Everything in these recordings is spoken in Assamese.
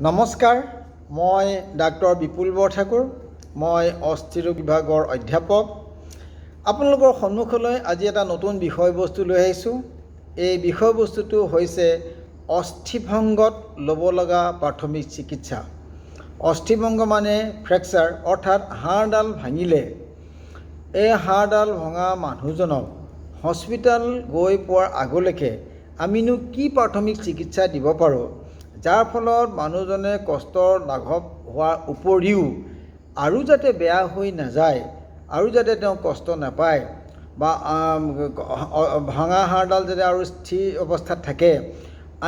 নমস্কাৰ, মই ডাক্তৰ বিপুল বৰঠাকুৰ। মই অস্থিৰোগ বিভাগৰ অধ্যাপক। আপোনালোকৰ সন্মুখলৈ আজি এটা নতুন বিষয়বস্তু লৈ আহিছোঁ। এই বিষয়বস্তুটো হৈছে অস্থিভংগত ল'ব লগা প্ৰাথমিক চিকিৎসা। অস্থিভংগ মানে ফ্ৰেকচাৰ, অৰ্থাৎ হাড়ডাল ভাঙিলে এই হাড়ডাল ভঙা মানুহজনক হস্পিটেল গৈ পোৱাৰ আগলৈকে আমিনো কি প্ৰাথমিক চিকিৎসা দিব পাৰোঁ, যাৰ ফলত মানুহজনে কষ্ট লাঘৱ হোৱাৰ উপৰিও আৰু যাতে বেয়া হৈ নাযায়, আৰু যাতে তেওঁ কষ্ট নাপায় বা ভঙা হাড়ডাল যাতে আৰু স্থিৰ অৱস্থাত থাকে,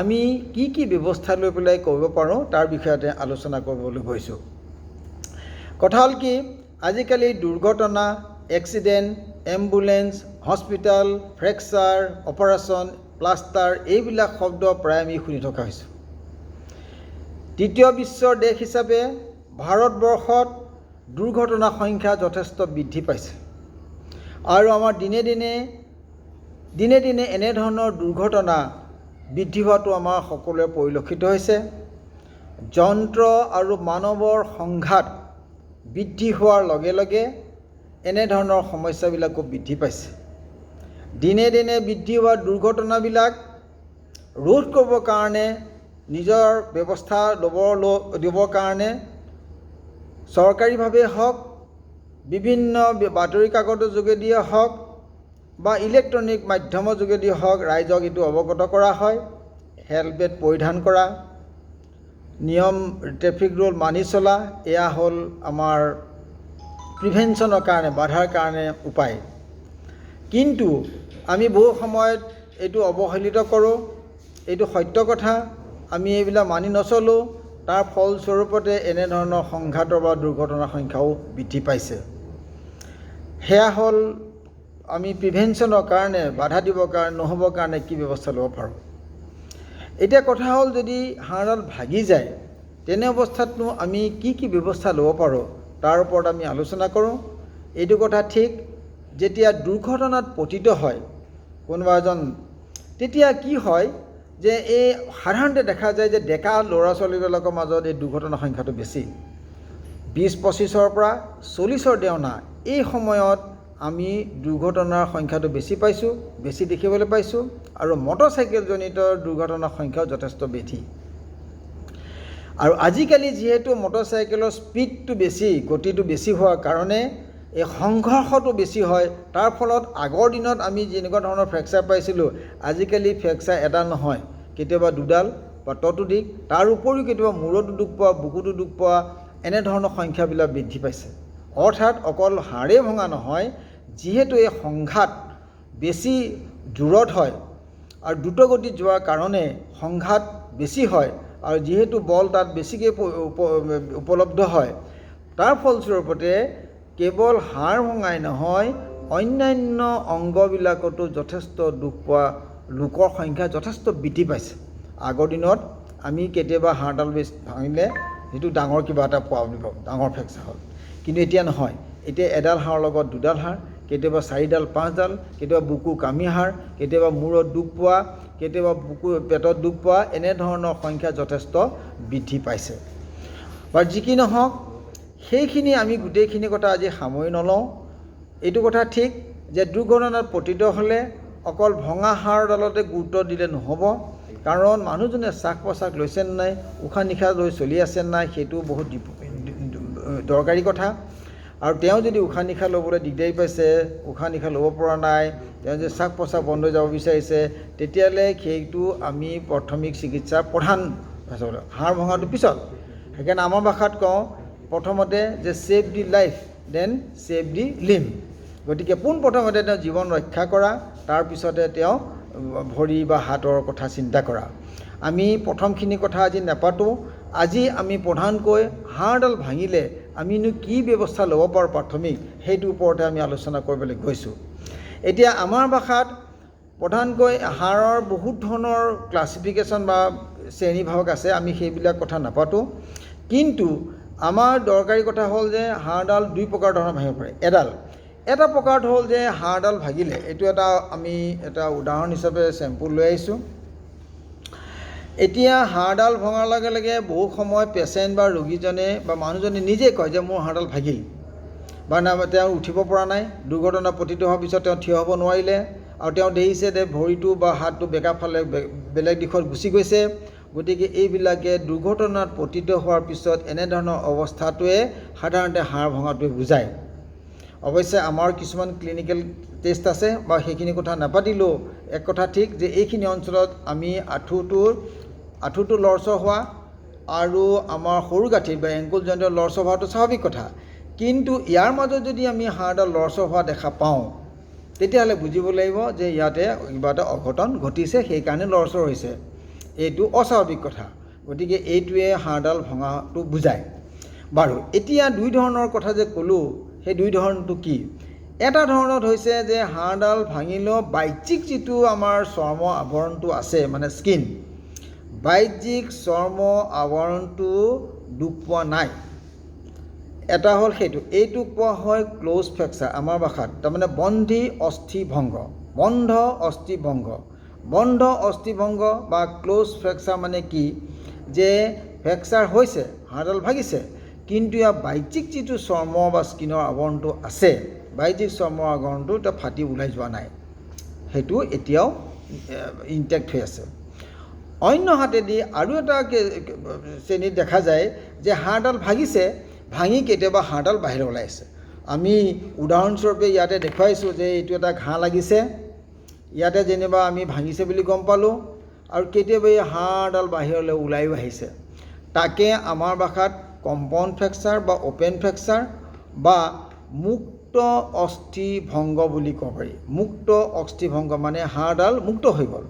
আমি কি কি ব্যৱস্থা লৈ পেলাই কৰিব পাৰোঁ তাৰ বিষয়তে আলোচনা কৰিবলৈ গৈছোঁ। কথা হ'ল কি, আজিকালি দুৰ্ঘটনা, accident, ambulance, hospital, fracture, operation, plaster এইবিলাক শব্দ প্ৰায় আমি শুনি থকা হৈছোঁ। তৃতীয় বিশ্বৰ দেশ হিচাপে ভাৰতবৰ্ষত দুৰ্ঘটনাৰ সংখ্যা যথেষ্ট বৃদ্ধি পাইছে আৰু আমাৰ দিনে দিনে এনেধৰণৰ দুৰ্ঘটনা বৃদ্ধি হোৱাটো আমাৰ সকলোৱে পৰিলক্ষিত হৈছে। যন্ত্ৰ আৰু মানৱৰ সংঘাত বৃদ্ধি হোৱাৰ লগে লগে এনেধৰণৰ সমস্যাবিলাকো বৃদ্ধি পাইছে। দিনে বৃদ্ধি হোৱা দুৰ্ঘটনাবিলাক ৰোধ কৰিবৰ কাৰণে নিজৰ ব্যৱস্থা দিবৰ কাৰণে চৰকাৰীভাৱে হওক, বিভিন্ন বাতৰি কাকতৰ যোগেদিয়ে হওক বা ইলেক্ট্ৰনিক মাধ্যমৰ যোগেদি হওক ৰাইজক এইটো অৱগত কৰা হয়। হেলমেট পৰিধান কৰা, নিয়ম ট্ৰেফিক ৰুল মানি চলা, এয়া হ'ল আমাৰ প্ৰিভেনশ্যনৰ কাৰণে, বাধাৰ কাৰণে উপায়। কিন্তু আমি বহু সময়ত এইটো অৱহেলিত কৰোঁ, এইটো সত্য কথা। আমি এইবিলাক মানি নচলোঁ, তাৰ ফলস্বৰূপতে এনেধৰণৰ সংঘাতৰ বা দুৰ্ঘটনাৰ সংখ্যাও বৃদ্ধি পাইছে। সেয়া হ'ল আমি প্ৰিভেনশ্যনৰ কাৰণে, বাধা দিবৰ কাৰণে নহ'বৰ কাৰণে কি ব্যৱস্থা ল'ব পাৰোঁ। এতিয়া কথা হ'ল, যদি হাড়ডাল ভাগি যায় তেনে অৱস্থাতনো আমি কি কি ব্যৱস্থা ল'ব পাৰোঁ তাৰ ওপৰত আমি আলোচনা কৰোঁ। এইটো কথা ঠিক, যেতিয়া দুৰ্ঘটনাত পতিত হয় কোনোবা এজন, তেতিয়া কি হয় যে এই সাধাৰণতে দেখা যায় যে ডেকা ল'ৰা ছোৱালীবিলাকৰ মাজত এই দুৰ্ঘটনাৰ সংখ্যাটো বেছি। 20-25ৰ পৰা 40ৰ দেওনা এই সময়ত আমি দুৰ্ঘটনাৰ সংখ্যাটো বেছি দেখিবলৈ পাইছোঁ আৰু মটৰচাইকেলজনিত দুৰ্ঘটনাৰ সংখ্যাও যথেষ্ট বৃদ্ধি। আৰু আজিকালি যিহেতু মটৰচাইকেলৰ স্পীডটো বেছি, গতিটো বেছি হোৱাৰ কাৰণে এই সংঘৰ্ষটো বেছি হয়। তাৰ ফলত আগৰ দিনত আমি যেনেকুৱা ধৰণৰ ফ্ৰেকচাৰ পাইছিলোঁ, আজিকালি ফ্ৰেকচাৰ এটা নহয়, কেতিয়াবা দুডাল বা ততোধিক, তাৰ উপৰিও কেতিয়াবা মূৰতো দুখ পোৱা, বুকুতো দুখ পোৱা, এনেধৰণৰ সংখ্যাবিলাক বৃদ্ধি পাইছে। অৰ্থাৎ অকল হাড়ে ভঙা নহয়, যিহেতু এই সংঘাত বেছি দূৰত হয় আৰু দ্ৰুতগতিত যোৱাৰ কাৰণে সংঘাত বেছি হয় আৰু যিহেতু বল তাত বেছিকৈ উপলব্ধ হয়, তাৰ ফলস্বৰূপতে কেৱল হাড় ভঙাই নহয়, অন্যান্য অংগবিলাকতো যথেষ্ট দুখ পোৱা লোকৰ সংখ্যা যথেষ্ট বৃদ্ধি পাইছে। আগৰ দিনত আমি কেতিয়াবা হাড়ডাল ভাঙিলে যিটো ডাঙৰ কিবা এটা পোৱা বুলি ভাবোঁ, ডাঙৰ ফ্ৰেকচাৰ হ'ল। কিন্তু এতিয়া নহয়, এতিয়া এডাল হাড়ৰ লগত দুডাল হাড়, কেতিয়াবা 4ডাল 5ডাল, কেতিয়াবা বুকু কামি হাড়, কেতিয়াবা মূৰত দুখ পোৱা, কেতিয়াবা বুকু পেটত দুখ পোৱা, এনেধৰণৰ সংখ্যা যথেষ্ট বৃদ্ধি পাইছে। বাৰু যি কি নহওক, সেইখিনি আমি গোটেইখিনি কথা আজি সামৰি নলওঁ। এইটো কথা ঠিক যে দুৰ্ঘটনাত পতিত হ'লে অকল ভঙা হাড়ডালতে গুৰুত্ব দিলে নহ'ব, কাৰণ মানুহজনে শ্বাস প্ৰশ্বাস লৈছে নে নাই, উশাহ নিশাহ লৈ চলি আছে নে নাই, সেইটো বহুত দৰকাৰী কথা। আৰু তেওঁ যদি উশাহ নিশাহ ল'বলৈ দিগদাৰী পাইছে, উশাহ নিশাহ ল'ব পৰা নাই, তেওঁ যদি শ্বাস প্ৰশ্বাস বন্ধ হৈ যাব বিচাৰিছে, তেতিয়াহ'লে সেইটো আমি প্ৰাথমিক চিকিৎসাৰ প্ৰধান হাড় ভঙাটো পিছত। সেইকাৰণে আমাৰ ভাষাত কওঁ প্ৰথমতে যে save the life then save the limb. গতিকে পোনপ্ৰথমতে তেওঁ জীৱন ৰক্ষা কৰা, তাৰপিছতে তেওঁ ভৰি বা হাতৰ কথা চিন্তা কৰা। আমি প্ৰথমখিনি কথা আজি নাপাতোঁ। আজি আমি প্ৰধানকৈ হাড়ডাল ভাঙিলে আমিনো কি ব্যৱস্থা ল'ব পাৰোঁ প্ৰাথমিক, সেইটোৰ ওপৰতে আমি আলোচনা কৰিবলৈ গৈছোঁ। এতিয়া আমাৰ ভাষাত প্ৰধানকৈ হাড়ৰ বহুত ধৰণৰ ক্লাছিফিকেশ্যন বা শ্ৰেণীভাগ আছে, আমি সেইবিলাক কথা নাপাতোঁ। কিন্তু আমাৰ দৰকাৰী কথা হ'ল যে হাড়ডাল দুই প্ৰকাৰ ধৰণৰ ভাঙিব পাৰে। এটা প্ৰকাৰত হ'ল যে হাড়ডাল ভাগিলে, এইটো আমি এটা উদাহৰণ হিচাপে চেম্পুল লৈ আহিছোঁ। এতিয়া হাড়ডাল ভঙাৰ লগে লগে বহু সময় পেচেণ্ট বা ৰোগীজনে বা মানুহজনে নিজে কয় যে মোৰ হাড়ডাল ভাগিল বা তেওঁ উঠিব পৰা নাই, দুৰ্ঘটনা পতিত হোৱাৰ পিছত তেওঁ থিয় হ'ব নোৱাৰিলে আৰু তেওঁ দেখিছে যে ভৰিটো বা হাতটো বেকা ফালে বেলেগ দিশত গুচি গৈছে। গতিকে এইবিলাকে দুৰ্ঘটনাত পতিত হোৱাৰ পিছত এনেধৰণৰ অৱস্থাটোৱে সাধাৰণতে হাড় ভঙাটোৱে বুজায়। অৱশ্যে আমাৰ কিছুমান ক্লিনিকেল টেষ্ট আছে বা সেইখিনি কথা নাপাতিলেও এক কথা ঠিক যে এইখিনি অঞ্চলত আমি আঁঠুটো লৰচৰ হোৱা আৰু আমাৰ সৰু গাঁঠিত বা এংকুল জইণ্টৰ লৰচৰ হোৱাটো স্বাভাৱিক কথা। কিন্তু ইয়াৰ মাজত যদি আমি হাড়ডাল লৰচৰ হোৱা দেখা পাওঁ তেতিয়াহ'লে বুজিব লাগিব যে ইয়াতে কিবা এটা অঘটন ঘটিছে, সেইকাৰণে লৰচৰ হৈছে। এইটো অস্বাভাৱিক কথা। গতিকে এইটোৱে হাড়ডাল ভঙাটো বুজায়। বাৰু এতিয়া দুই ধৰণৰ কথা যে ক'লোঁ, সেই দুই ধৰণটো কি? এটা ধৰণত হৈছে যে হাড়ডাল ভাঙিলেও বাহ্যিক যিটো আমাৰ চৰ্ম আৱৰণটো আছে মানে স্কিন, বাহ্যিক চৰ্ম আৱৰণটো দুখ পোৱা নাই। এটা হ'ল এইটোক কোৱা হয় ক্ল'জ ফ্ৰেকচাৰ আমাৰ ভাষাত, তাৰমানে বন্ধ অস্থিভংগ বা ক্ল'জ ফ্ৰেকচাৰ মানে কি? যে ফ্ৰেকচাৰ হৈছে, হাড়ডাল ভাগিছে, কিন্তু ইয়াৰ বাহ্যিক যিটো চৰ্ম বা স্কিনৰ আৱৰণটো আছে, বাহ্যিক চৰ্মৰ আৱৰণটো এতিয়া ফাটি ওলাই যোৱা নাই, সেইটো এতিয়াও ইনটেক্ট হৈ আছে। অন্য হাতেদি আৰু এটা শ্ৰেণীত দেখা যায় যে হাড়ডাল ভাঙি কেতিয়াবা হাড়ডাল বাহিৰলৈ ওলাইছে। আমি উদাহৰণস্বৰূপে ইয়াতে দেখুৱাইছোঁ যে এইটো এটা ঘাঁ লাগিছে, ইয়াতে যেনিবা আমি ভাঙিছে বুলি গম পালোঁ আৰু কেতিয়াবা এই হাড়ডাল বাহিৰলৈ ওলাইও আহিছে। তাকে আমাৰ ভাষাত কম্পাউণ্ড ফ্ৰেকচাৰ বা অ'পেন ফ্ৰেকচাৰ বা মুক্ত অস্থিভংগ বুলি ক'ব পাৰি। মুক্ত অস্থিভংগ মানে হাড়ডাল মুক্ত হৈ গ'ল।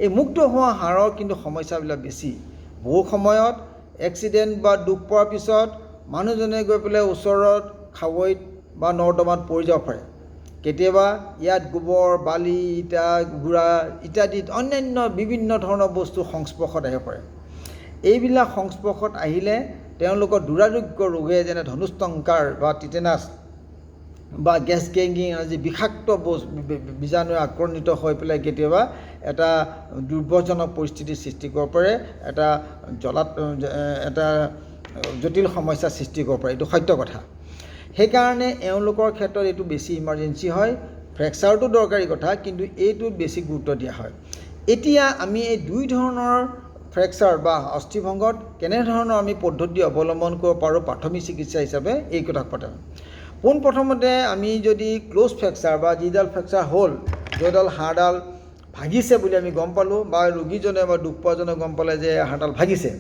এই মুক্ত হোৱা হাড়ৰ কিন্তু সমস্যাবিলাক বেছি। বহু সময়ত এক্সিডেণ্ট বা দুখ পোৱাৰ পিছত মানুহজনে গৈ পেলাই ওচৰত খাৱৈত বা নৰ্দমাত পৰি যাব পাৰে। কেতিয়াবা ইয়াত গোবৰ, বালি, ইটা, গুড়া ইত্যাদি অন্যান্য বিভিন্ন ধৰণৰ বস্তু সংস্পৰ্শত আহিব পাৰে। এইবিলাক সংস্পৰ্শত আহিলে তেওঁলোকৰ দুৰাৰোগ্য ৰোগে যেনে ধনুষ্টংকাৰ বা টিটেনাছ বা গেছ গেংগিং আজি বিষাক্ত বীজাণুৱে আক্ৰান্তিত হৈ পেলাই কেতিয়াবা এটা দুৰ্ভৰজনক পৰিস্থিতিৰ সৃষ্টি কৰিব পাৰে, এটা জটিল সমস্যাৰ সৃষ্টি কৰিব পাৰে। এইটো সত্য কথা। সেইকাৰণে এওঁলোকৰ ক্ষেত্ৰত এইটো বেছি ইমাৰ্জেঞ্চি হয়। ফ্ৰেকচাৰটো দৰকাৰী কথা, কিন্তু এইটোত বেছি গুৰুত্ব দিয়া হয়। এতিয়া আমি এই দুই ধৰণৰ ফ্ৰেকচাৰ বা অস্থিভংগত কেনেধৰণৰ আমি পদ্ধতি অৱলম্বন কৰিব পাৰোঁ প্ৰাথমিক চিকিৎসা হিচাপে এই কথা পাতিম। পোনপ্ৰথমতে আমি যদি ক্ল'জ ফ্ৰেকচাৰ বা যিডাল ফ্ৰেকচাৰ হ'ল, যিডাল হাড়ডাল ভাগিছে বুলি আমি গম পালোঁ বা ৰোগীজনে বা দুখ পোৱাজনে গম পালে যে হাড়ডাল ভাগিছে,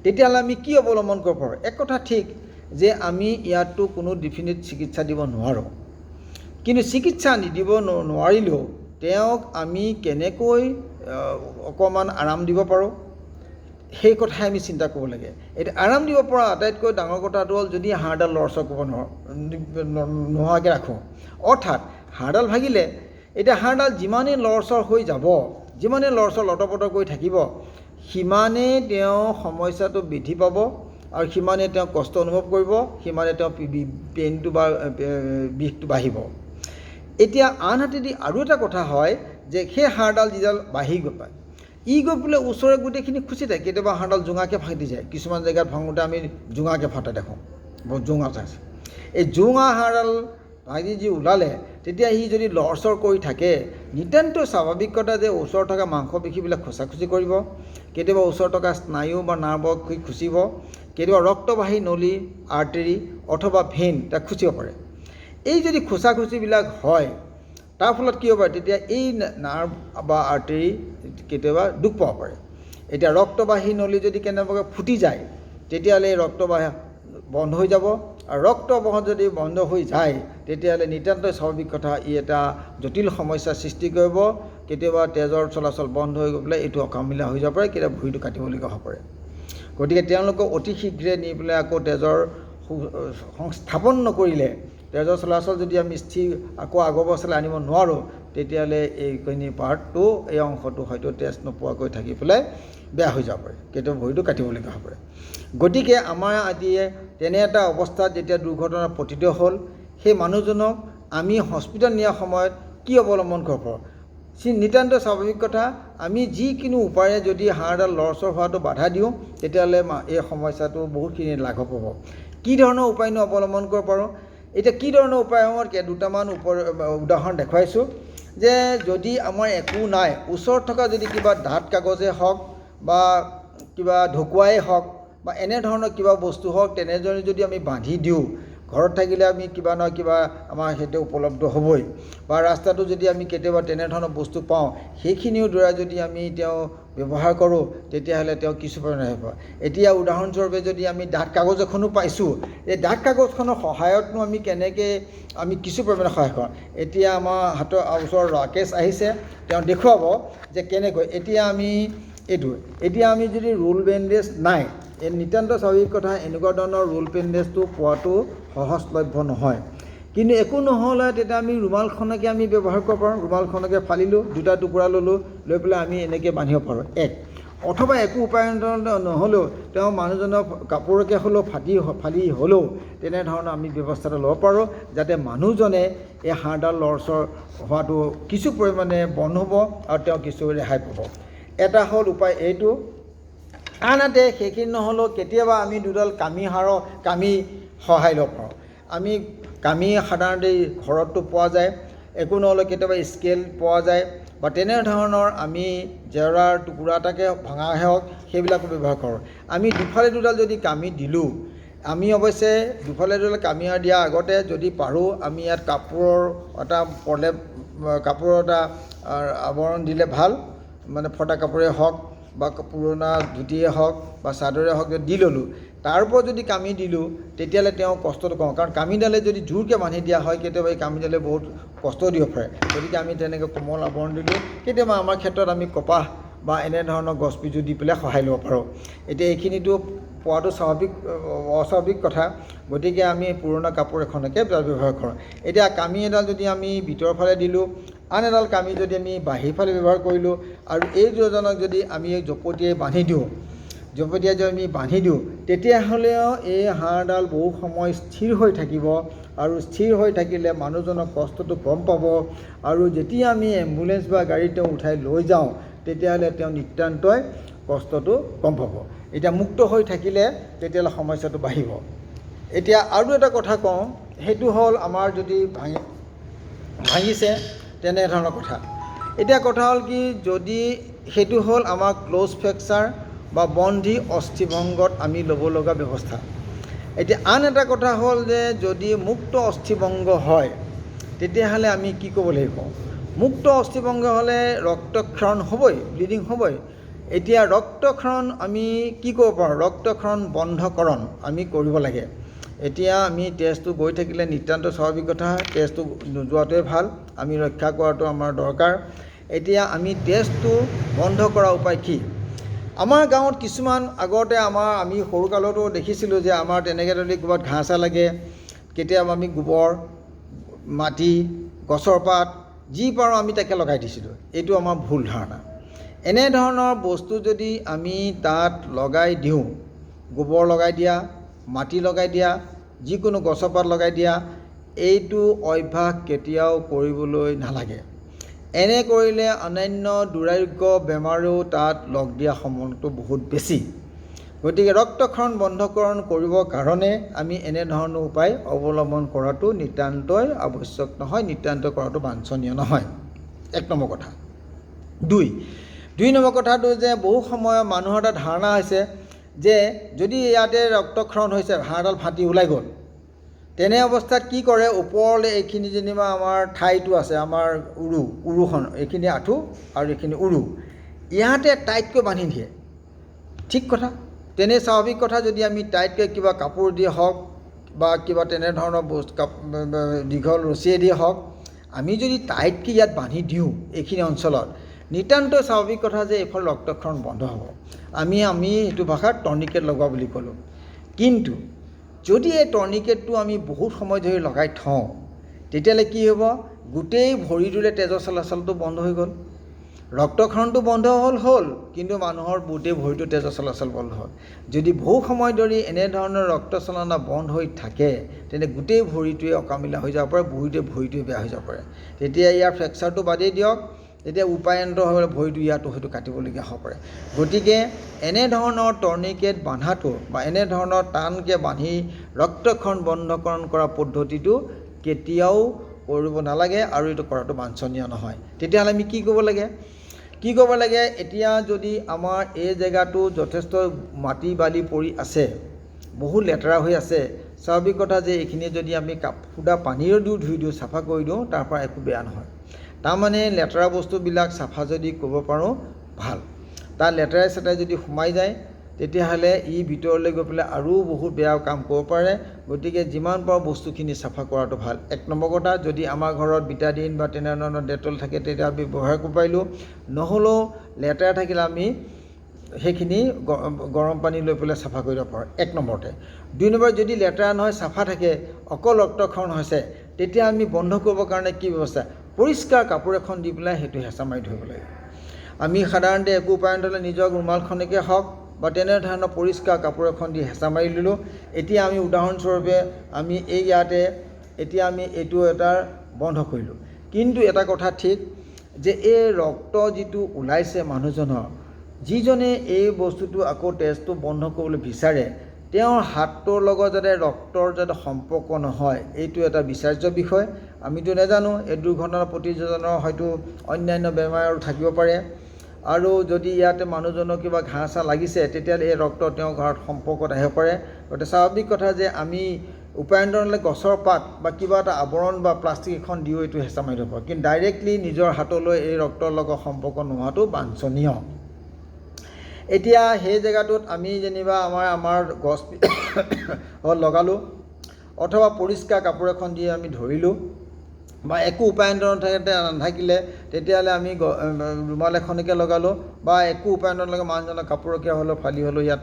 তেতিয়াহ'লে আমি কি অৱলম্বন কৰিব পাৰোঁ? এক কথা ঠিক যে আমি ইয়াততো কোনো ডিফিনিট চিকিৎসা দিব নোৱাৰোঁ, কিন্তু চিকিৎসা দিব নোৱাৰিলেও তেওঁক আমি কেনেকৈ অকণমান আৰাম দিব পাৰোঁ সেই কথাই আমি চিন্তা কৰিব লাগে। এতিয়া আৰাম দিব পৰা আটাইতকৈ ডাঙৰ কথাটো হ'ল যদি হাড়ডাল লৰচৰ কৰিব নোহোৱাকৈ ৰাখোঁ। অৰ্থাৎ হাড়ডাল ভাগিলে এতিয়া হাড়ডাল যিমানেই লৰচৰ হৈ যাব, যিমানেই লৰচৰ লটপটৰ কৰি থাকিব, সিমানেই তেওঁ সমস্যাটো বৃদ্ধি পাব আৰু সিমানেই তেওঁ কষ্ট অনুভৱ কৰিব, সিমানেই তেওঁ পেইনটো বা বিষটো বাঢ়িব। এতিয়া আনহাতেদি আৰু এটা কথা হয় যে সেই হাড়ডাল যিডাল বাঢ়ি গৈ পায়, গৈ পেলাই ওচৰে গোটেইখিনি খুচি থাকে। কেতিয়াবা হাড়ডাল জোঙাকৈ ফাটি যায়, কিছুমান জেগাত ভাঙোতে আমি জোঙাকৈ ফাটা দেখোঁ, বহুত জোঙা আছে। এই জোঙা হাড়ডাল ভাঙি যি ওলালে তেতিয়া সি যদি লৰচৰ কৰি থাকে, নিতান্ত স্বাভাৱিক কথা যে ওচৰত থকা মাংসপেশীবিলাক খোচাখুচি কৰিব, কেতিয়াবা ওচৰত থকা স্নায়ু বা নাৰ্ভক খুচিব, কেতিয়াবা ৰক্তবাহী নলী, আৰ্টেৰী অথবা ভেইন তাক খুচিব পাৰে। এই যদি খোচাখুচিবিলাক হয় তাৰ ফলত কি হ'ব পাৰে, তেতিয়া এই নাৰ্ভ বা আৰ্টেৰী কেতিয়াবা দুখ পাব পাৰে। এতিয়া ৰক্তবাহী নলী যদি কেনেবাকৈ ফুটি যায় তেতিয়াহ'লে এই ৰক্তবাহী বন্ধ হৈ যাব, আৰু ৰক্তবাহ যদি বন্ধ হৈ যায় তেতিয়াহ'লে নিতান্তই স্বাভাৱিক কথা ই এটা জটিল সমস্যাৰ সৃষ্টি কৰিব। কেতিয়াবা তেজৰ চলাচল বন্ধ হৈ গৈ পেলাই এইটো অকামিলা হৈ যাব পাৰে, কেতিয়াবা ভৰিটো কাটিবলগীয়া হ'ব পাৰে। গতিকে তেওঁলোকক অতি শীঘ্ৰে নি পেলাই আকৌ তেজৰ সংস্থাপন নকৰিলে, তেজৰ চলাচল যদি আমি স্থিৰ আকৌ আগৰ অৱস্থালৈ আনিব নোৱাৰোঁ, তেতিয়াহ'লে এইখিনি পাৰ্টটো, এই অংশটো হয়তো তেজ নোপোৱাকৈ থাকি পেলাই বেয়া হৈ যাব পাৰে, কেতিয়াবা ভৰিটো কাটিবলগীয়া হ'ব পাৰে। গতিকে আমাৰ আজিয়ে তেনে এটা অৱস্থাত যেতিয়া দুৰ্ঘটনা পতিত হ'ল, সেই মানুহজনক আমি হস্পিটেল নিয়াৰ সময়ত কি অৱলম্বন কৰিব পাৰোঁ? নিতান্ত স্বাভাৱিক কথা আমি যিকোনো উপায়েৰে যদি হাড়ডাল লৰচৰ হোৱাটো বাধা দিওঁ তেতিয়াহ'লে এই সমস্যাটো বহুতখিনি লাঘৱ হ'ব। কি ধৰণৰ উপায়নো অৱলম্বন কৰিব পাৰোঁ? এতিয়া কি ধৰণৰ উপায়সমূহত দুটামান উদাহৰণ দেখুৱাইছোঁ যে যদি আমাৰ একো নাই, ওচৰত থকা যদি কিবা ডাঠ কাগজে হওক বা কিবা ঢকুৱাই হওক বা এনেধৰণৰ কিবা বস্তু হওক, তেনেদৰে যদি আমি বান্ধি দিওঁ, ঘৰত থাকিলে আমি কিবা নহয় কিবা আমাৰ সেইটো উপলব্ধ হ'বই, বা ৰাস্তাটো যদি আমি কেতিয়াবা তেনেধৰণৰ বস্তু পাওঁ, সেইখিনিও দ্বাৰা যদি আমি তেওঁ ব্যৱহাৰ কৰোঁ তেতিয়াহ'লে তেওঁ কিছু পৰিমাণে হ'ব। এতিয়া উদাহৰণস্বৰূপে যদি আমি ডাঠ কাগজ এখনো পাইছোঁ, এই ডাঠ কাগজখনৰ সহায়তনো আমি কেনেকৈ আমি কিছু পৰিমাণে সহায় কৰোঁ। এতিয়া আমাৰ হাতৰ ওচৰৰ ৰাকেশ আহিছে, তেওঁ দেখুৱাব যে কেনেকৈ। এতিয়া আমি যদি ৰোল বেণ্ডেজ নাই, এই নিতান্ত স্বাভাৱিক কথা, এনেকুৱা ধৰণৰ ৰোল বেণ্ডেজটো পোৱাটো সহজলভ্য নহয়। কিন্তু একো নহ'লে তেতিয়া আমি ৰুমালখনকে আমি ব্যৱহাৰ কৰিব পাৰোঁ। ৰুমালখনকে ফালিলোঁ, দুটা টুকুৰা ল'লোঁ, লৈ পেলাই আমি এনেকৈ বান্ধিব পাৰোঁ অথবা একো উপায় নহ'লেও তেওঁ মানুহজনৰ কাপোৰকে হ'লেও ফালি হ'লেও তেনেধৰণৰ আমি ব্যৱস্থাটো ল'ব পাৰোঁ, যাতে মানুহজনে এই হাড়ডাল লৰচৰ হোৱাটো কিছু পৰিমাণে বন্ধ হ'ব আৰু তেওঁ কিছু ৰেহাই পাব। এটা হ'ল উপায় এইটো। আনহাতে সেইখিনি নহ'লেও কেতিয়াবা আমি দুডাল কামি সহায় ল'ব পাৰোঁ। আমি কামি সাধাৰণতে ঘৰতো পোৱা যায়, একো নহ'লে কেতিয়াবা স্কেল পোৱা যায়, বা তেনেধৰণৰ আমি জেওৰাৰ টুকুৰা এটাকে ভঙাহে হওক সেইবিলাকো ব্যৱহাৰ কৰোঁ। আমি দুফালে দুডাল যদি কামি দিলোঁ, আমি অৱশ্যে দুফালে দুডাল কামি দিয়াৰ আগতে যদি পাৰোঁ আমি ইয়াত কাপোৰৰ এটা আৱৰণ দিলে ভাল, মানে ফটা কাপোৰে হওক বা পুৰণা ধুতিয়ে হওক বা চাদৰে হওক দি ল'লোঁ, তাৰ ওপৰত যদি কামি দিলোঁ তেতিয়াহ'লে তেওঁ কষ্টটো কম। কাৰণ কামিডালে যদি জোৰকৈ বান্ধি দিয়া হয় কেতিয়াবা এই কামিডালে বহুত কষ্ট দিব পাৰে। গতিকে আমি তেনেকৈ কোমল আৱৰণ দিলোঁ। কেতিয়াবা আমাৰ ক্ষেত্ৰত আমি কপাহ বা এনেধৰণৰ গছ পিজু দি পেলাই সহায় ল'ব পাৰোঁ। এতিয়া এইখিনিতো পোৱাটো অস্বাভাৱিক কথা, গতিকে আমি পুৰণা কাপোৰ এখনকে ব্যৱহাৰ কৰোঁ। এতিয়া কামি এডাল যদি আমি ভিতৰৰ ফালে দিলোঁ, আন এডাল কামি যদি আমি বাহিৰ ফালে ব্যৱহাৰ কৰিলোঁ, আৰু এই দুজনক যদি আমি জপতিয়াই যদি আমি বান্ধি দিওঁ তেতিয়াহ'লেও এই হাড়ডাল বহু সময় স্থিৰ হৈ থাকিব, আৰু স্থিৰ হৈ থাকিলে মানুহজনৰ কষ্টটো কম পাব, আৰু যেতিয়া আমি এম্বুলেঞ্চ বা গাড়ীত তেওঁ উঠাই লৈ যাওঁ তেতিয়াহ'লে তেওঁ নিতান্তই কষ্টটো কম পাব। এতিয়া মুক্ত হৈ থাকিলে তেতিয়াহ'লে সমস্যাটো বাঢ়িব। এতিয়া আৰু এটা কথা কওঁ, সেইটো হ'ল আমাৰ যদি ভাঙিছে তেনেধৰণৰ কথা। এতিয়া কথা হ'ল কি, যদি সেইটো হ'ল আমাৰ ক্ল'জ ফ্ৰেকচাৰ বা বন্ধি অস্থিভংগত আমি ল'ব লগা ব্যৱস্থা। এতিয়া আন এটা কথা হ'ল যে যদি মুক্ত অস্থিভংগ হয় তেতিয়াহ'লে আমি কি কৰিব লাগিব। মুক্ত অস্থিভংগ হ'লে ৰক্তক্ষৰণ হ'বই, ব্লিডিং হ'বই। এতিয়া ৰক্তক্ষৰণ আমি কি কৰিব পাৰোঁ, ৰক্তক্ষৰণ বন্ধকৰণ আমি কৰিব লাগে। এতিয়া আমি তেজটো গৈ থাকিলে নিতান্ত স্বাভাৱিক কথা, তেজটো নোযোৱাটোৱে ভাল, আমি ৰক্ষা কৰাটো আমাৰ দৰকাৰ। এতিয়া আমি তেজটো বন্ধ কৰা উপায় কি? আমাৰ গাঁৱত কিছুমান আগতে আমি সৰুকালতো দেখিছিলোঁ যে আমাৰ তেনেকৈ যদি ক'ৰবাত ঘাঁহ চাহ লাগে, কেতিয়াবা আমি গোবৰ, মাটি, গছৰ পাত যি পাৰোঁ আমি তাকে লগাই দিছিলোঁ। এইটো আমাৰ ভুল ধাৰণা। এনেধৰণৰ বস্তু যদি আমি তাত লগাই দিওঁ, গোবৰ লগাই দিয়া, মাটি লগাই দিয়া, যিকোনো গছৰ পাত লগাই দিয়া, এইটো অভ্যাস কেতিয়াও কৰিবলৈ নালাগে। এনে কৰিলে অন্যান্য দুৰাৰোগ্য বেমাৰেও তাত লগ দিয়া সম্ভাৱনাটো বহুত বেছি। গতিকে ৰক্তক্ষৰণ বন্ধকৰণ কৰিবৰ কাৰণে আমি এনেধৰণৰ উপায় অৱলম্বন কৰাটো নিতান্তই আৱশ্যক নহয়, নিতান্ত কৰাটো বাঞ্ছনীয় নহয়। 1 নম্বৰ কথা। 2 নম্বৰ কথাটো যে বহু সময়ত মানুহৰ এটা ধাৰণা হৈছে যে যদি ইয়াতে ৰক্তক্ষৰণ হৈছে, হাড়ডাল ফাটি ওলাই গ'ল, তেনে অৱস্থাত কি কৰে, ওপৰলৈ এইখিনি যেনিবা আমাৰ ঠাইটো আছে, আমাৰ উৰুখন, এইখিনি আঁঠু আৰু এইখিনি উৰু, ইয়াতে টাইটকৈ বান্ধি দিয়ে। ঠিক কথা, তেনে স্বাভাৱিক কথা। যদি আমি টাইটকৈ কিবা কাপোৰ দিয়ে হওক বা কিবা তেনেধৰণৰ দীঘল ৰছীয়ে দিয়ে হওক, আমি যদি টাইটকৈ ইয়াত বান্ধি দিওঁ এইখিনি অঞ্চলত, নিতান্ত স্বাভাৱিক কথা যে এইফালে ৰক্তক্ষৰণ বন্ধ হ'ব। আমি এইটো ভাষাত টৰ্নিকেট লগোৱা বুলি ক'লোঁ। কিন্তু যদি এই টৰ্নিকেটটো আমি বহুত সময় ধৰি লগাই থওঁ তেতিয়াহ'লে কি হ'ব, গোটেই ভৰিটোৰে তেজৰ চলাচলটো বন্ধ হৈ গ'ল, ৰক্তক্ষৰণটো বন্ধ হ'ল, কিন্তু মানুহৰ গোটেই ভৰিটো তেজৰ চলাচল বন্ধ হ'ল। যদি বহু সময় ধৰি এনেধৰণৰ ৰক্ত চলনা বন্ধ হৈ থাকে তেন্তে গোটেই ভৰিটোৱে অকামিলা হৈ যাব পাৰে, ভৰিটোৱে বেয়া হৈ যাব পাৰে। তেতিয়া ইয়াৰ ফ্ৰেকচাৰটো বাদেই দিয়ক, তেতিয়া উপায়ন্তৰ হৈ ভৰিটো ইয়াতো হয়তো কাটিবলগীয়া হ'ব পাৰে। গতিকে এনেধৰণৰ টৰ্নিকেট বান্ধাটো বা এনেধৰণৰ টানকৈ বান্ধি ৰক্তক্ষৰণ বন্ধকৰণ কৰা পদ্ধতিটো কেতিয়াও কৰিব নালাগে আৰু এইটো কৰাটো বাঞ্ছনীয় নহয়। তেতিয়াহ'লে আমি কি কৰিব লাগে? এতিয়া যদি আমাৰ এই জেগাটো যথেষ্ট মাটি বালি পৰি আছে, বহুত লেতেৰা হৈ আছে, স্বাভাৱিক কথা যে এইখিনি যদি আমি সুদা পানীৰে ধুই দিওঁ, চাফা কৰি দিওঁ, তাৰ পৰা একো বেয়া নহয়। তাৰমানে লেতেৰা বস্তুবিলাক চাফা যদি কৰিব পাৰোঁ ভাল। তাৰ লেতেৰাই চেতেৰাই যদি সোমাই যায় তেতিয়াহ'লে ই ভিতৰলৈ গৈ পেলাই আৰু বহুত বেয়া কাম কৰিব পাৰে। গতিকে যিমান পাৰোঁ বস্তুখিনি চাফা কৰাটো ভাল। 1 নম্বৰ কথা, যদি আমাৰ ঘৰত বিটাডিন বা তেনেধৰণৰ ডেটল থাকে তেতিয়া আমি ব্যৱহাৰ কৰিব পাৰিলোঁ, নহ'লেও লেতেৰা থাকিলে আমি সেইখিনি গৰম পানী লৈ পেলাই চাফা কৰি দিব পাৰোঁ 1 নম্বৰতে। 2 নম্বৰ, যদি লেতেৰা নহয় চাফা থাকে, অকল ৰক্তক্ষৰণ হৈছে, তেতিয়া আমি বন্ধ কৰিবৰ কাৰণে কি ব্যৱস্থা? পৰিষ্কাৰ কাপোৰ এখন দি পেলাই সেইটো হেঁচা মাৰি ধৰিব লাগে। আমি সাধাৰণতে একো উপায় নহ'লে নিজৰ ৰুমালখনকে হওক বা তেনেধৰণৰ পৰিষ্কাৰ কাপোৰ এখন দি হেঁচা মাৰি ল'লোঁ। এতিয়া আমি উদাহৰণস্বৰূপে আমি ইয়াতে এতিয়া আমি এইটো এটা বন্ধ কৰিলোঁ। কিন্তু এটা কথা ঠিক যে এই ৰক্ত যিটো ওলাইছে মানুহজনৰ, যিজনে এই বস্তুটো আকৌ তেজটো বন্ধ কৰিবলৈ বিচাৰে, তেওঁৰ হাতটোৰ লগত যাতে ৰক্তৰ যাতে সম্পৰ্ক নহয়, এইটো এটা বিচাৰ্য বিষয়। আমিতো নাজানো, এই দুৰ্ঘটনাৰ প্ৰতিজনৰ হয়তো অন্যান্য বেমাৰো থাকিব পাৰে, আৰু যদি ইয়াতে মানুহজনৰ কিবা ঘাঁ চাহ লাগিছে তেতিয়াহ'লে এই ৰক্ত তেওঁৰ ঘৰত সম্পৰ্কত আহিব পাৰে। গতিকে স্বাভাৱিক কথা যে আমি উপায়ন্তৰ নহ'লে গছৰ পাত বা কিবা এটা আৱৰণ বা প্লাষ্টিক এখন দিও এইটো হেঁচা মাৰি দিব পাৰোঁ, কিন্তু ডাইৰেক্টলি নিজৰ হাতলৈ এই ৰক্তৰ লগত সম্পৰ্ক নোহোৱাটো বাঞ্ছনীয়। এতিয়া সেই জেগাটোত আমি যেনিবা আমাৰ গছ লগালোঁ অথবা পৰিষ্কাৰ কাপোৰ এখন দি আমি ধৰিলোঁ, বা একো উপায়ন্তৰ নাথাকিলে তেতিয়াহ'লে আমি ৰুমাল এখনকে লগালোঁ, বা একো উপায়ন্তৰ নালাগে মানুহজনৰ কাপোৰকে হ'লেও ফালি হ'লেও ইয়াত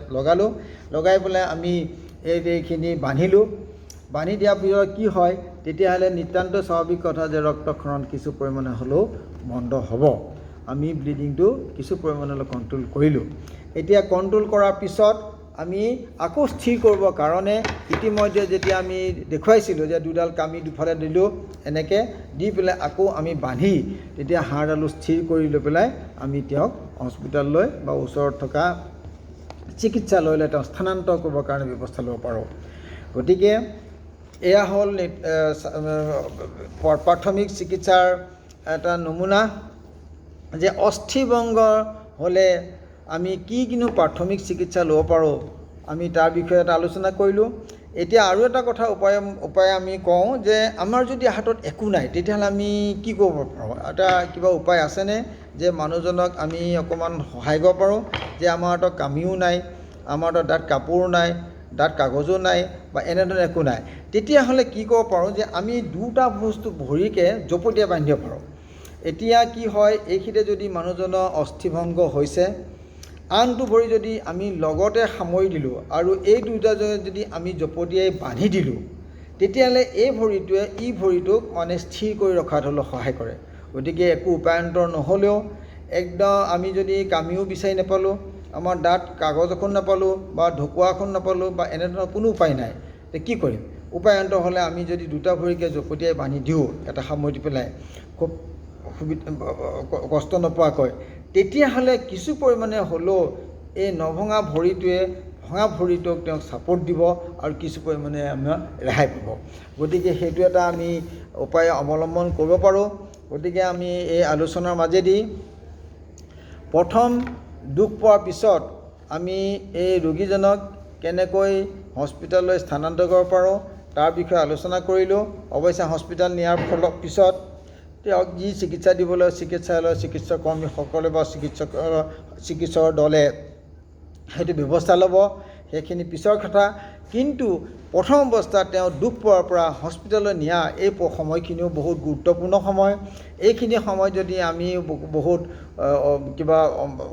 লগাই পেলাই আমি এইখিনি বান্ধিলোঁ। বান্ধি দিয়াৰ পিছত কি হয়, তেতিয়াহ'লে নিতান্ত স্বাভাৱিক কথা যে ৰক্তক্ষৰণ কিছু পৰিমাণে হ'লেও বন্ধ হ'ব। আমি ব্লিডিংটো কিছু পৰিমাণলৈ কণ্ট্ৰল কৰিলোঁ। এতিয়া কণ্ট্ৰল কৰাৰ পিছত আমি আকৌ স্থিৰ কৰিবৰ কাৰণে ইতিমধ্যে যেতিয়া আমি দেখুৱাইছিলোঁ যে দুডাল কামি দুফালে দিলোঁ, এনেকৈ দি পেলাই আকৌ আমি বান্ধি তেতিয়া হাড়ডালো স্থিৰ কৰি লৈ পেলাই আমি তেওঁক হস্পিটেললৈ বা ওচৰত থকা চিকিৎসালয়লৈ তেওঁ স্থানান্তৰ কৰিবৰ কাৰণে ব্যৱস্থা ল'ব পাৰোঁ। গতিকে এয়া হ'ল প্ৰাথমিক চিকিৎসাৰ এটা নমুনা যে অস্থিভংগ হ'লে আমি কিনো প্ৰাথমিক চিকিৎসা ল'ব পাৰোঁ, আমি তাৰ বিষয়ে এটা আলোচনা কৰিলোঁ। এতিয়া আৰু এটা কথা উপায় আমি কওঁ যে আমাৰ যদি হাতত একো নাই তেতিয়াহ'লে আমি কি কৰিব পাৰোঁ? এটা কিবা উপায় আছেনে যে মানুহজনক আমি অকণমান সহায় কৰিব পাৰোঁ? যে আমাৰ হাতত কামিও নাই, আমাৰ হাতত দাঁত কাপোৰো নাই, দাঁত কাগজো নাই বা এনেধৰণৰ একো নাই, তেতিয়াহ'লে কি কৰিব পাৰোঁ যে আমি দুটা বস্তু ভৰিকে জপতিয়াই বান্ধিব পাৰোঁ। এতিয়া কি হয়, এইখিনিতে যদি মানুহজনৰ অস্থিভংগ হৈছে, আনটো ভৰি যদি আমি লগতে সামৰি দিলোঁ আৰু এই দুটা যদি আমি জপতিয়াই বান্ধি দিলোঁ, তেতিয়াহ'লে এই ভৰিটোক মানে স্থিৰ কৰি ৰখাত হ'লেও সহায় কৰে। গতিকে একো উপায়ন্তৰ নহ'লেও একদম আমি যদি কামিও বিচাৰি নাপালোঁ, আমাৰ দাঁত কাগজ এখন নাপালোঁ বা ঢকুৱা এখন নাপালোঁ বা এনেধৰণৰ কোনো উপায় নাই, তে কি কৰিম? উপায়ন্তৰ হ'লে আমি যদি দুটা ভৰিকে জপতিয়াই বান্ধি দিওঁ এটা সামৰি পেলাই খুব কষ্ট নোপোৱাকৈ, তেতিয়াহ'লে কিছু পৰিমাণে হ'লেও এই নভঙা ভৰিটোৱে ভঙা ভৰিটোক তেওঁক ছাপোৰ্ট দিব আৰু কিছু পৰিমাণে আমাৰ ৰেহাই পাব। গতিকে সেইটো এটা আমি উপায় অৱলম্বন কৰিব পাৰোঁ। গতিকে আমি এই আলোচনাৰ মাজেদি প্ৰথম দুখ পোৱাৰ পিছত আমি এই ৰোগীজনক কেনেকৈ হস্পিটেললৈ স্থানান্তৰ কৰিব পাৰোঁ তাৰ বিষয়ে আলোচনা কৰিলোঁ। অৱশ্যে হস্পিটেল নিয়াৰ পিছত তেওঁক যি চিকিৎসা দিবলৈ চিকিৎসালয়ৰ চিকিৎসক কৰ্মীসকলে বা চিকিৎসকৰ দলে সেইটো ব্যৱস্থা ল'ব, সেইখিনি পিছৰ কথা। কিন্তু প্ৰথম অৱস্থাত তেওঁ দুখ পোৱাৰ পৰা হস্পিটেললৈ নিয়া এই সময়খিনিও বহুত গুৰুত্বপূৰ্ণ সময়। এইখিনি সময় যদি আমি বহুত কিবা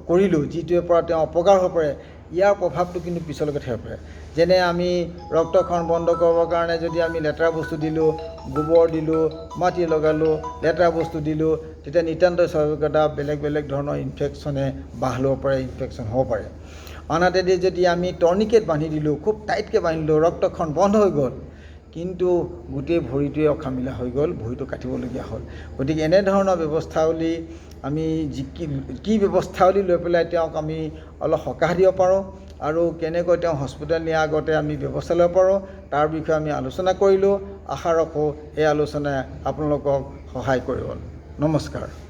কৰিলোঁ যিটোৰ পৰা তেওঁ অপকাৰ হ'ব পাৰে, ইয়াৰ প্ৰভাৱটো কিন্তু পিছলৈকে থাকিব পাৰে। যেনে আমি ৰক্তক্ষৰণ বন্ধ কৰিবৰ কাৰণে যদি আমি লেতেৰা বস্তু দিলোঁ, গোবৰ দিলোঁ, মাটি লগালোঁ, লেতেৰা বস্তু দিলোঁ, তেতিয়া নিতান্ত স্বাভাৱিকতা বেলেগ ধৰণৰ ইনফেকশ্যনে বাহ ল'ব পাৰে, ইনফেকশ্যন হ'ব পাৰে। আনহাতে যদি আমি টৰ্নিকেট বান্ধি দিলোঁ, খুব টাইটকৈ বান্ধিলোঁ, ৰক্তক্ষৰণ বন্ধ হৈ গ'ল, কিন্তু গোটেই ভৰিটোৱে অকামিলা হৈ গ'ল, ভৰিটো কাটিবলগীয়া হ'ল। গতিকে এনেধৰণৰ ব্যৱস্থাৱলী আমি কি ব্যৱস্থাৱলী লৈ পেলাই তেওঁক আমি অলপ সকাহ দিব পাৰোঁ আৰু কেনেকৈ তেওঁ হস্পিটেল নিয়াৰ আগতে আমি ব্যৱস্থা ল'ব পাৰোঁ তাৰ বিষয়ে আমি আলোচনা কৰিলোঁ। আশা ৰাখোঁ এই আলোচনাই আপোনালোকক সহায় কৰিব। নমস্কাৰ।